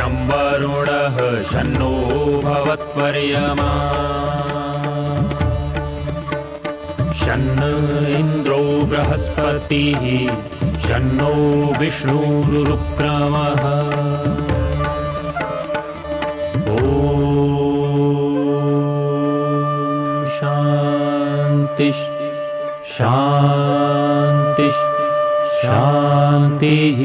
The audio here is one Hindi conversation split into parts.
शं वरुणः शन्नो भवत्वर्यमा शन्न इन्द्रो बृहस्पतिः शन्नो विष्णुरुक्रमः ॐ शान्ति शान्ति शान्तिः।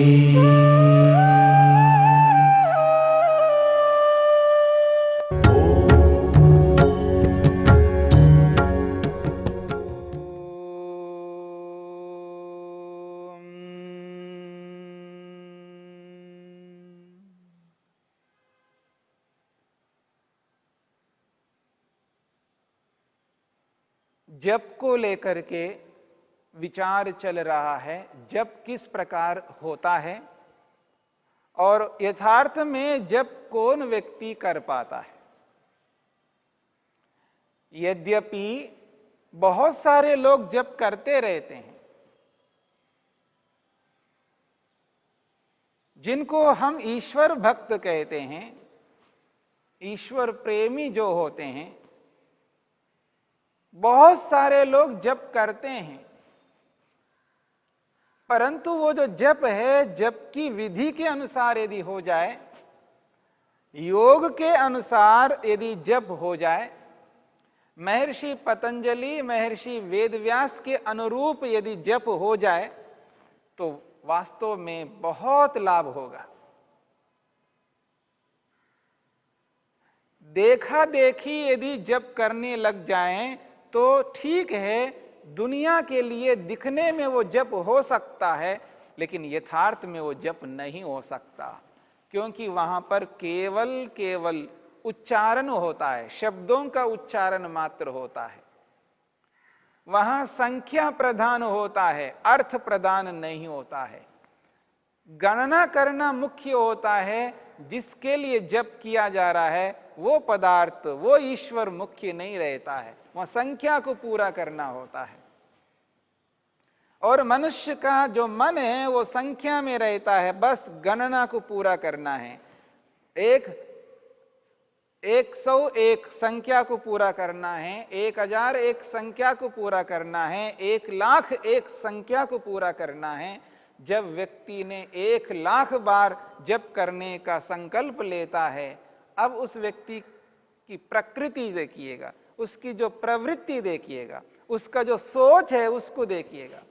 जप को लेकर के विचार चल रहा है। जप किस प्रकार होता है और यथार्थ में जप कौन व्यक्ति कर पाता है। यद्यपि बहुत सारे लोग जप करते रहते हैं, जिनको हम ईश्वर भक्त कहते हैं, ईश्वर प्रेमी जो होते हैं, बहुत सारे लोग जप करते हैं, परंतु वो जो जप है, जप की विधि के अनुसार यदि हो जाए, योग के अनुसार यदि जप हो जाए, महर्षि पतंजलि महर्षि वेदव्यास के अनुरूप यदि जप हो जाए, तो वास्तव में बहुत लाभ होगा। देखा देखी यदि जप करने लग जाएं तो ठीक है, दुनिया के लिए दिखने में वो जप हो सकता है, लेकिन यथार्थ में वो जप नहीं हो सकता, क्योंकि वहां पर केवल उच्चारण होता है, शब्दों का उच्चारण मात्र होता है। वहां संख्या प्रधान होता है, अर्थ प्रधान नहीं होता है। गणना करना मुख्य होता है, जिसके लिए जप किया जा रहा है वो पदार्थ, वो ईश्वर मुख्य नहीं रहता है, वह संख्या को पूरा करना होता है। और मनुष्य का जो मन है वो संख्या में रहता है, बस गणना को पूरा करना है। 101 संख्या को पूरा करना है, 1001 संख्या को पूरा करना है, 1,00,001 संख्या को पूरा करना है। जब व्यक्ति ने 1,00,000 बार जप करने का संकल्प लेता है, अब उस व्यक्ति की प्रकृति देखिएगा, उसकी जो प्रवृत्ति देखिएगा, उसका जो सोच है उसको देखिएगा।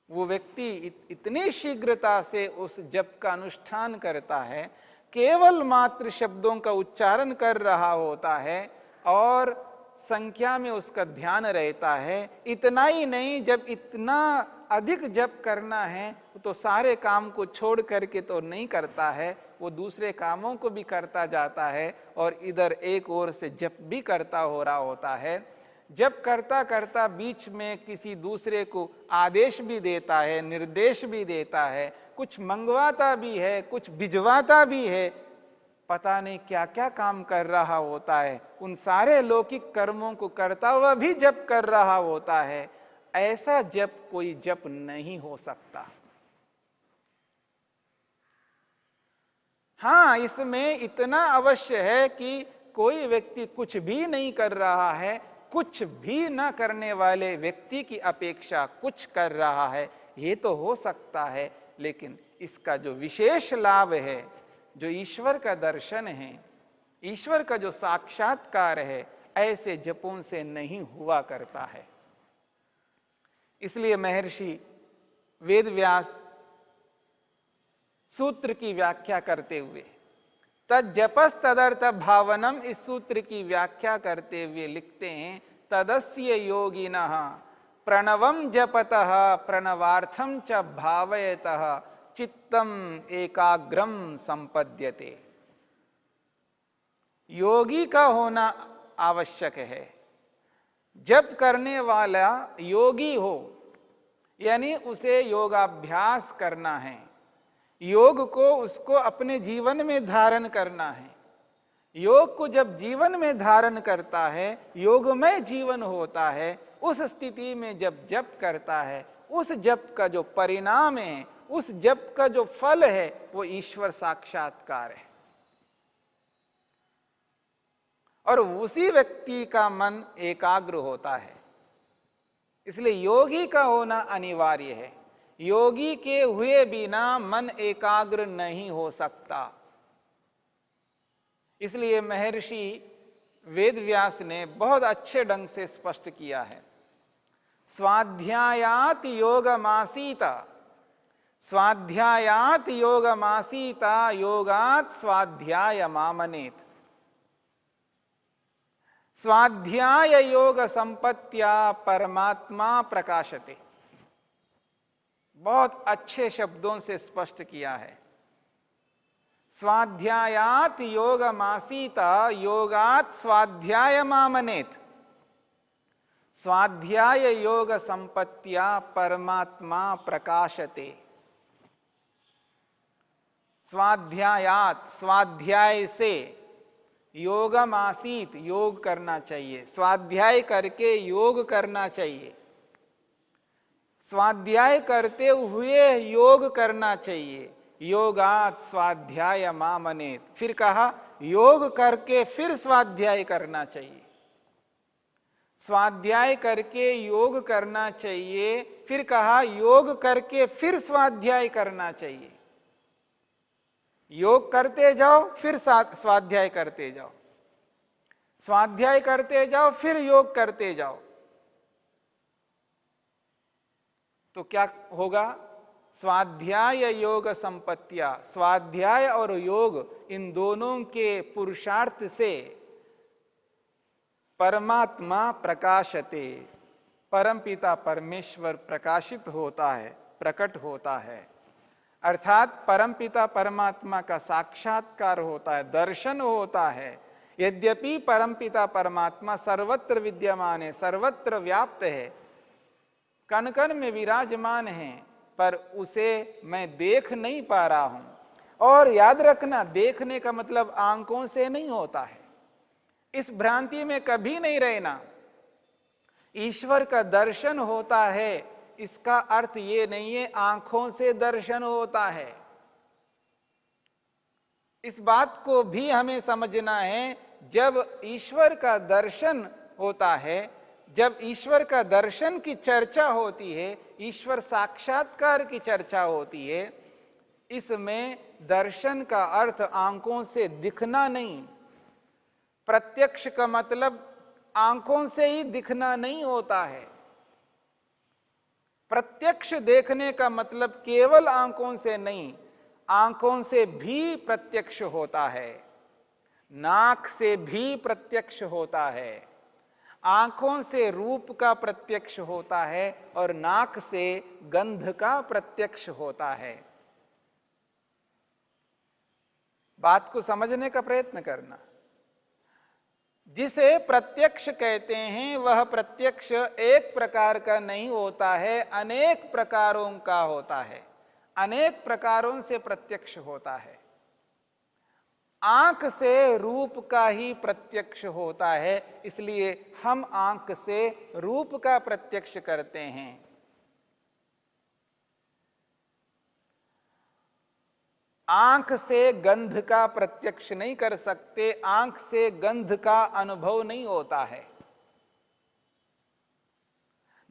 वो व्यक्ति इतनी शीघ्रता से उस जप का अनुष्ठान करता है, केवल मात्र शब्दों का उच्चारण कर रहा होता है और संख्या में उसका ध्यान रहता है। इतना ही नहीं, जब इतना अधिक जप करना है तो सारे काम को छोड़ करके तो नहीं करता है, वो दूसरे कामों को भी करता जाता है और इधर एक ओर से जप भी करता हो रहा होता है। जप करता करता बीच में किसी दूसरे को आदेश भी देता है, निर्देश भी देता है, कुछ मंगवाता भी है, कुछ भिजवाता भी है, पता नहीं क्या क्या काम कर रहा होता है। उन सारे लौकिक कर्मों को करता हुआ भी जप कर रहा होता है। ऐसा जप कोई जप नहीं हो सकता। हां, इसमें इतना अवश्य है कि कोई व्यक्ति कुछ भी नहीं कर रहा है, कुछ भी न करने वाले व्यक्ति की अपेक्षा कुछ कर रहा है, ये तो हो सकता है। लेकिन इसका जो विशेष लाभ है, जो ईश्वर का दर्शन है, ईश्वर का जो साक्षात्कार है, ऐसे जपों से नहीं हुआ करता है। इसलिए महर्षि वेदव्यास सूत्र की व्याख्या करते हुए, तज्जपस तदर्थ भावनम, इस सूत्र की व्याख्या करते हुए लिखते हैं, तदस्य योगिनः प्रणवम जपतः प्रणवार्थम च भावयतः चित्तम एकाग्रम संपद्यते। योगी का होना आवश्यक है। जप करने वाला योगी हो, यानी उसे योगाभ्यास करना है, योग को उसको अपने जीवन में धारण करना है। योग को जब जीवन में धारण करता है, योगमय जीवन होता है, उस स्थिति में जब जप करता है, उस जप का जो परिणाम है, उस जप का जो फल है वो ईश्वर साक्षात्कार है, और उसी व्यक्ति का मन एकाग्र होता है। इसलिए योगी का होना अनिवार्य है। योगी के हुए बिना मन एकाग्र नहीं हो सकता। इसलिए महर्षि वेदव्यास ने बहुत अच्छे ढंग से स्पष्ट किया है, स्वाध्यायात योगमासीता, स्वाध्यायात योगमासीता, योगात स्वाध्याय मामनेत। स्वाध्याय योग संपत्त्या परमात्मा प्रकाशते। बहुत अच्छे शब्दों से स्पष्ट किया है। स्वाध्यायात योगमासीता, योगात स्वाध्याय मामनेत। स्वाध्याय योग संपत्त्या परमात्मा प्रकाशते। स्वाध्यायात, स्वाध्याय से, योगमासीत, योग करना चाहिए, स्वाध्याय करके योग करना चाहिए, स्वाध्याय करते हुए योग करना चाहिए। योगात स्वाध्याय मामनेत। फिर कहा योग करके फिर स्वाध्याय करना चाहिए, स्वाध्याय करके योग करना चाहिए। फिर कहा योग करके फिर स्वाध्याय करना चाहिए। योग करते जाओ फिर स्वाध्याय करते जाओ, स्वाध्याय करते जाओ फिर योग करते जाओ। तो क्या होगा? स्वाध्याय योग संपत्तियां, स्वाध्याय और योग इन दोनों के पुरुषार्थ से परमात्मा प्रकाशते, परमपिता परमेश्वर प्रकाशित होता है, प्रकट होता है। अर्थात परमपिता परमात्मा का साक्षात्कार होता है, दर्शन होता है। यद्यपि परमपिता परमात्मा सर्वत्र विद्यमान है, सर्वत्र व्याप्त है, कण कण में विराजमान है, पर उसे मैं देख नहीं पा रहा हूं। और याद रखना, देखने का मतलब आंखों से नहीं होता है। इस भ्रांति में कभी नहीं रहना। ईश्वर का दर्शन होता है, इसका अर्थ यह नहीं है आंखों से दर्शन होता है। इस बात को भी हमें समझना है। जब ईश्वर का दर्शन होता है, जब ईश्वर का दर्शन की चर्चा होती है, ईश्वर साक्षात्कार की चर्चा होती है, इसमें दर्शन का अर्थ आंखों से दिखना नहीं। प्रत्यक्ष का मतलब आंखों से ही दिखना नहीं होता है। प्रत्यक्ष देखने का मतलब केवल आंखों से नहीं, आंखों से भी प्रत्यक्ष होता है, नाक से भी प्रत्यक्ष होता है, आंखों से रूप का प्रत्यक्ष होता है और नाक से गंध का प्रत्यक्ष होता है। बात को समझने का प्रयत्न करना। जिसे प्रत्यक्ष कहते हैं वह प्रत्यक्ष एक प्रकार का नहीं होता है, अनेक प्रकारों का होता है, अनेक प्रकारों से प्रत्यक्ष होता है। आंख से रूप का ही प्रत्यक्ष होता है, इसलिए हम आंख से रूप का प्रत्यक्ष करते हैं। आंख से गंध का प्रत्यक्ष नहीं कर सकते, आंख से गंध का अनुभव नहीं होता है।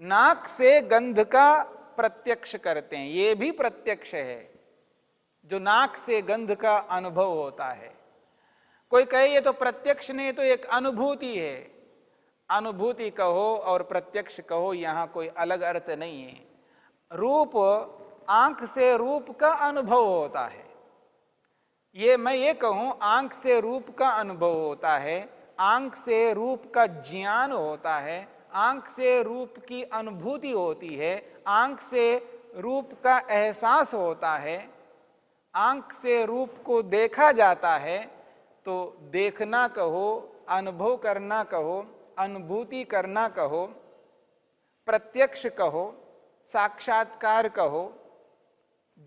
नाक से गंध का प्रत्यक्ष करते हैं, यह भी प्रत्यक्ष है, जो नाक से गंध का अनुभव होता है। कोई कहे ये तो प्रत्यक्ष नहीं, तो एक अनुभूति है। अनुभूति कहो और प्रत्यक्ष कहो, यहां कोई अलग अर्थ नहीं है। रूप, आंख से रूप का अनुभव होता है। मैं ये कहूं आंख से रूप का अनुभव होता है, आंख से रूप का ज्ञान होता है, आंख से रूप की अनुभूति होती है, आंख से रूप का एहसास होता है, आंख से रूप को देखा जाता है। तो देखना कहो, अनुभव करना कहो, अनुभूति करना कहो, प्रत्यक्ष कहो, साक्षात्कार कहो,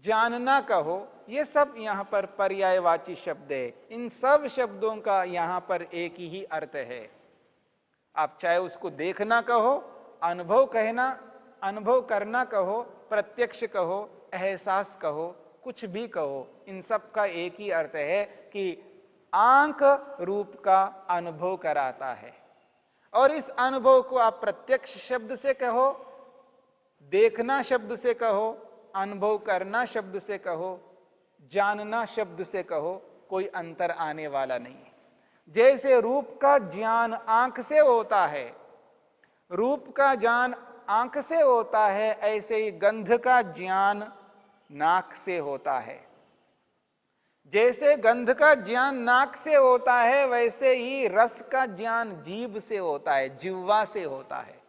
जानना कहो, ये सब यहां पर पर्यायवाची शब्द है। इन सब शब्दों का यहां पर एक ही अर्थ है। आप चाहे उसको देखना कहो, अनुभव कहना, अनुभव करना कहो, प्रत्यक्ष कहो, एहसास कहो, कुछ भी कहो, इन सब का एक ही अर्थ है कि आंख रूप का अनुभव कराता है। और इस अनुभव को आप प्रत्यक्ष शब्द से कहो, देखना शब्द से कहो, अनुभव करना शब्द से कहो, जानना शब्द से कहो, कोई अंतर आने वाला नहीं है। जैसे रूप का ज्ञान आंख से होता है, रूप का ज्ञान आंख से होता है, ऐसे ही गंध का ज्ञान नाक से होता है। जैसे गंध का ज्ञान नाक से होता है, वैसे ही रस का ज्ञान जीभ से होता है, जिह्वा से होता है।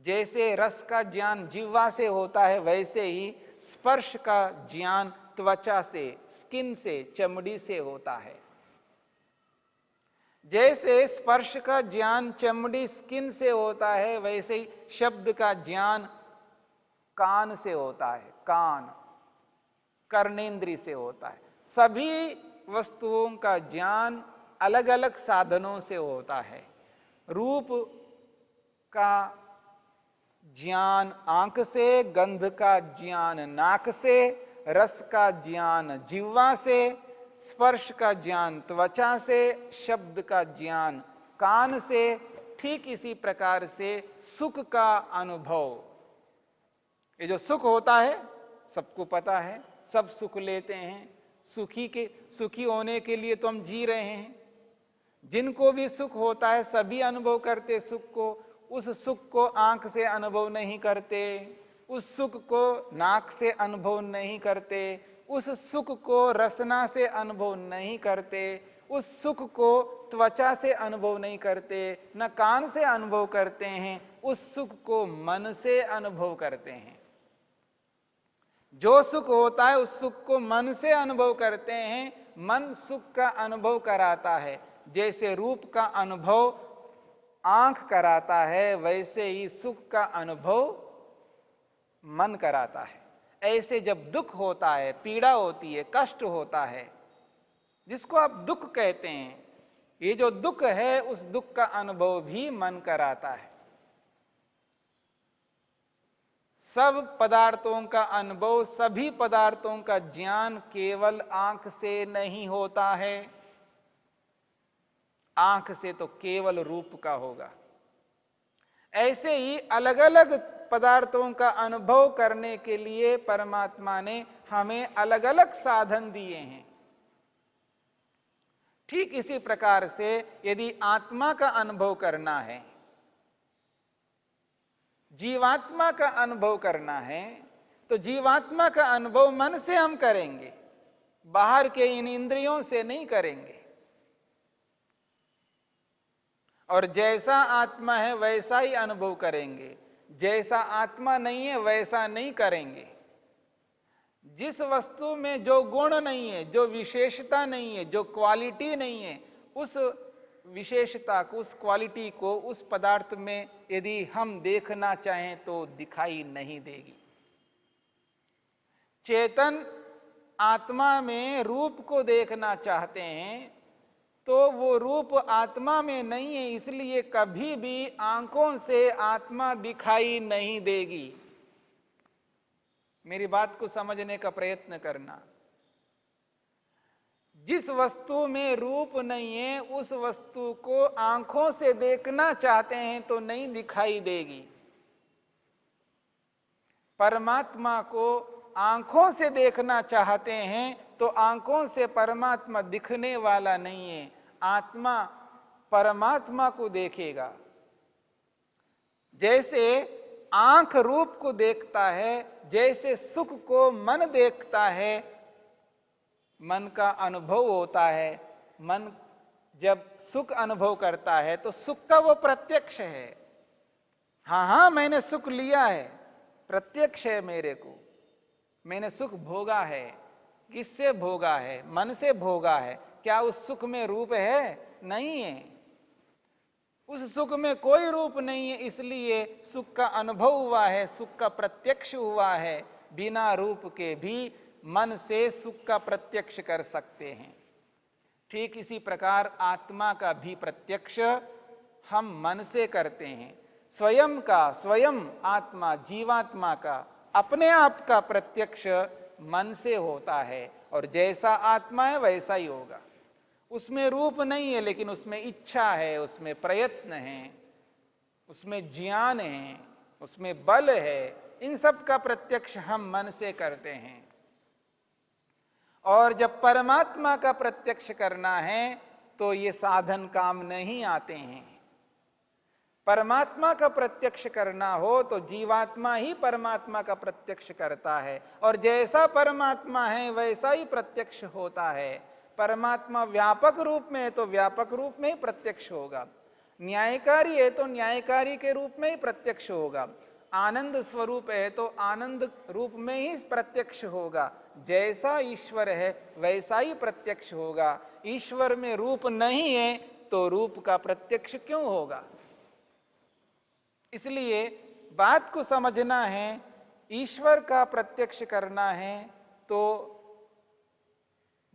जैसे रस का ज्ञान जिह्वा से होता है, वैसे ही स्पर्श का ज्ञान त्वचा से, स्किन से, चमड़ी से होता है। जैसे स्पर्श का ज्ञान चमड़ी, स्किन से होता है, वैसे ही शब्द का ज्ञान कान से होता है, कान, कर्णेंद्रिय से होता है। सभी वस्तुओं का ज्ञान अलग अलग साधनों से होता है। रूप का ज्ञान आंख से, गंध का ज्ञान नाक से, रस का ज्ञान जिह्वा से, स्पर्श का ज्ञान त्वचा से, शब्द का ज्ञान कान से। ठीक इसी प्रकार से सुख का अनुभव, ये जो सुख होता है सबको पता है, सब सुख लेते हैं। सुखी होने के लिए तो हम जी रहे हैं। जिनको भी सुख होता है सभी अनुभव करते सुख को। उस सुख को आंख से अनुभव नहीं करते, उस सुख को नाक से अनुभव नहीं करते, उस सुख को रसना से अनुभव नहीं करते, उस सुख को त्वचा से अनुभव नहीं करते, न कान से अनुभव करते हैं, उस सुख को मन से अनुभव करते हैं। जो सुख होता है उस सुख को मन से अनुभव करते हैं, मन सुख का अनुभव कराता है। जैसे रूप का अनुभव आंख कराता है, वैसे ही सुख का अनुभव मन कराता है। ऐसे जब दुख होता है, पीड़ा होती है, कष्ट होता है, जिसको आप दुख कहते हैं, ये जो दुख है उस दुख का अनुभव भी मन कराता है। सब पदार्थों का अनुभव, सभी पदार्थों का ज्ञान केवल आंख से नहीं होता है। आंख से तो केवल रूप का होगा। ऐसे ही अलग अलग पदार्थों का अनुभव करने के लिए परमात्मा ने हमें अलग अलग साधन दिए हैं। ठीक इसी प्रकार से यदि आत्मा का अनुभव करना है, जीवात्मा का अनुभव करना है, तो जीवात्मा का अनुभव मन से हम करेंगे, बाहर के इन इंद्रियों से नहीं करेंगे। और जैसा आत्मा है वैसा ही अनुभव करेंगे, जैसा आत्मा नहीं है वैसा नहीं करेंगे। जिस वस्तु में जो गुण नहीं है, जो विशेषता नहीं है, जो क्वालिटी नहीं है, उस विशेषता को, उस क्वालिटी को उस पदार्थ में यदि हम देखना चाहें तो दिखाई नहीं देगी। चेतन आत्मा में रूप को देखना चाहते हैं तो वो रूप आत्मा में नहीं है, इसलिए कभी भी आंखों से आत्मा दिखाई नहीं देगी। मेरी बात को समझने का प्रयत्न करना। जिस वस्तु में रूप नहीं है उस वस्तु को आंखों से देखना चाहते हैं तो नहीं दिखाई देगी। परमात्मा को आंखों से देखना चाहते हैं तो आंखों से परमात्मा दिखने वाला नहीं है। आत्मा परमात्मा को देखेगा। जैसे आंख रूप को देखता है, जैसे सुख को मन देखता है, मन का अनुभव होता है। मन जब सुख अनुभव करता है तो सुख का वो प्रत्यक्ष है। हां मैंने सुख लिया है, प्रत्यक्ष है मेरे को, मैंने सुख भोगा है। किससे भोगा है? मन से भोगा है। क्या उस सुख में रूप है? नहीं है। उस सुख में कोई रूप नहीं है, इसलिए सुख का अनुभव हुआ है, सुख का प्रत्यक्ष हुआ है। बिना रूप के भी मन से सुख का प्रत्यक्ष कर सकते हैं। ठीक इसी प्रकार आत्मा का भी प्रत्यक्ष हम मन से करते हैं। स्वयं का, स्वयं आत्मा, जीवात्मा का अपने आप का प्रत्यक्ष मन से होता है, और जैसा आत्मा है वैसा ही होगा। उसमें रूप नहीं है, लेकिन उसमें इच्छा है, उसमें प्रयत्न है, उसमें ज्ञान है, उसमें बल है। इन सब का प्रत्यक्ष हम मन से करते हैं। और जब परमात्मा का प्रत्यक्ष करना है तो ये साधन काम नहीं आते हैं। परमात्मा का प्रत्यक्ष करना हो तो जीवात्मा ही परमात्मा का प्रत्यक्ष करता है, और जैसा परमात्मा है वैसा ही प्रत्यक्ष होता है। परमात्मा व्यापक रूप में है तो व्यापक रूप में ही प्रत्यक्ष होगा, न्यायकारी है तो न्यायकारी के रूप में ही प्रत्यक्ष होगा, आनंद स्वरूप है तो आनंद रूप में ही प्रत्यक्ष होगा। जैसा ईश्वर है वैसा ही प्रत्यक्ष होगा। ईश्वर में रूप नहीं है तो रूप का प्रत्यक्ष क्यों होगा? इसलिए बात को समझना है, ईश्वर का प्रत्यक्ष करना है तो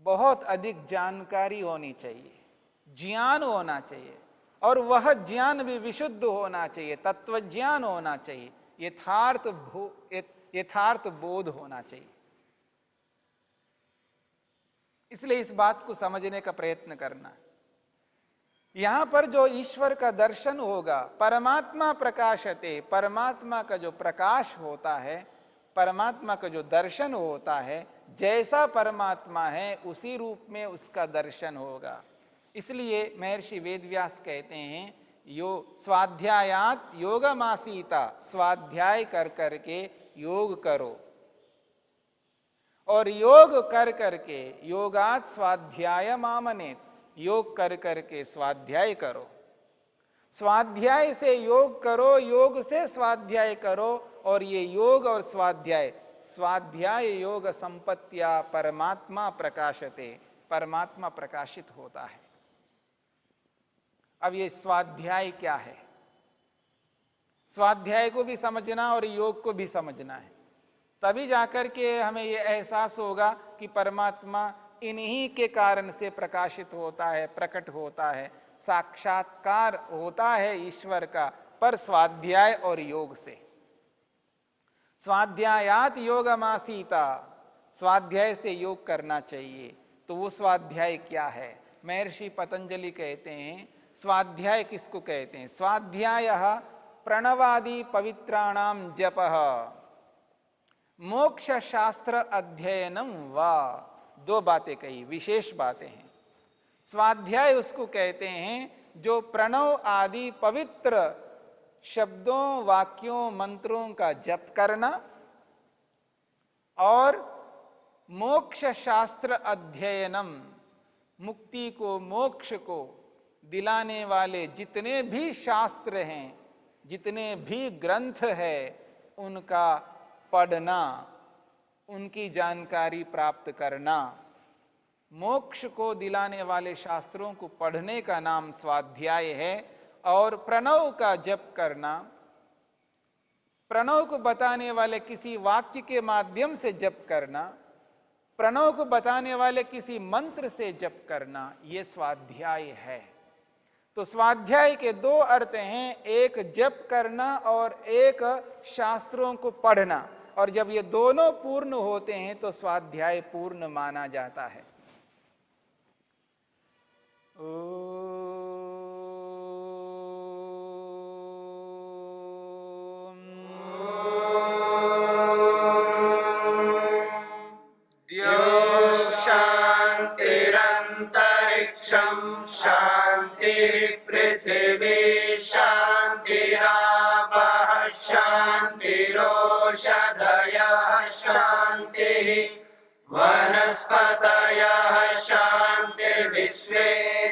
बहुत अधिक जानकारी होनी चाहिए, ज्ञान होना चाहिए, और वह ज्ञान भी विशुद्ध होना चाहिए, तत्व ज्ञान होना चाहिए, यथार्थ बोध होना चाहिए। इसलिए इस बात को समझने का प्रयत्न करना। यहां पर जो ईश्वर का दर्शन होगा, परमात्मा प्रकाशते, परमात्मा का जो प्रकाश होता है, परमात्मा का जो दर्शन होता है, जैसा परमात्मा है उसी रूप में उसका दर्शन होगा। इसलिए महर्षि वेदव्यास कहते हैं, यो स्वाध्यायात योगमासीता, स्वाध्याय कर करके योग करो, और योग कर करके योगात स्वाध्याय मामनेत, योग कर करके स्वाध्याय करो। स्वाध्याय से योग करो, योग से स्वाध्याय करो, और ये योग और स्वाध्याय, स्वाध्याय योग संपत्तिया परमात्मा प्रकाशते, परमात्मा प्रकाशित होता है। अब ये स्वाध्याय क्या है? स्वाध्याय को भी समझना और योग को भी समझना है, तभी जाकर के हमें ये एहसास होगा कि परमात्मा इन्हीं के कारण से प्रकाशित होता है, प्रकट होता है, साक्षात्कार होता है ईश्वर का, पर स्वाध्याय और योग से। स्वाध्यायात योगमासीता, स्वाध्याय से योग करना चाहिए। तो वो स्वाध्याय क्या है? महर्षि पतंजलि कहते हैं, स्वाध्याय किसको कहते हैं? स्वाध्यायः प्रणवादि पवित्राणाम जपः मोक्ष शास्त्र अध्ययनम वा। दो बातें कही, विशेष बातें हैं। स्वाध्याय उसको कहते हैं जो प्रणव आदि पवित्र शब्दों, वाक्यों, मंत्रों का जप करना, और मोक्ष शास्त्र अध्ययनम, मुक्ति को, मोक्ष को दिलाने वाले जितने भी शास्त्र हैं, जितने भी ग्रंथ हैं, उनका पढ़ना, उनकी जानकारी प्राप्त करना। मोक्ष को दिलाने वाले शास्त्रों को पढ़ने का नाम स्वाध्याय है। और प्रणव का जप करना, प्रणव को बताने वाले किसी वाक्य के माध्यम से जप करना, प्रणव को बताने वाले किसी मंत्र से जप करना, यह स्वाध्याय है। तो स्वाध्याय के दो अर्थ हैं, एक जप करना और एक शास्त्रों को पढ़ना। और जब ये दोनों पूर्ण होते हैं तो स्वाध्याय पूर्ण माना जाता है। शांतिरंतरिक्षम शांति पृथिवी शांतिरापः शांतिरोषधयः शांतिः वनस्पतयः शांतिर्विश्वे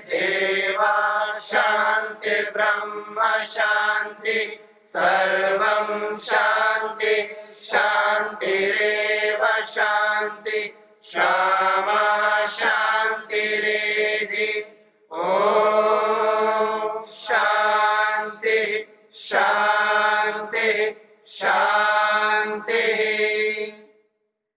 देवा शांतिर्ब्रह्म शांति सर्वं शांति शांतिरेव शांति श्यामा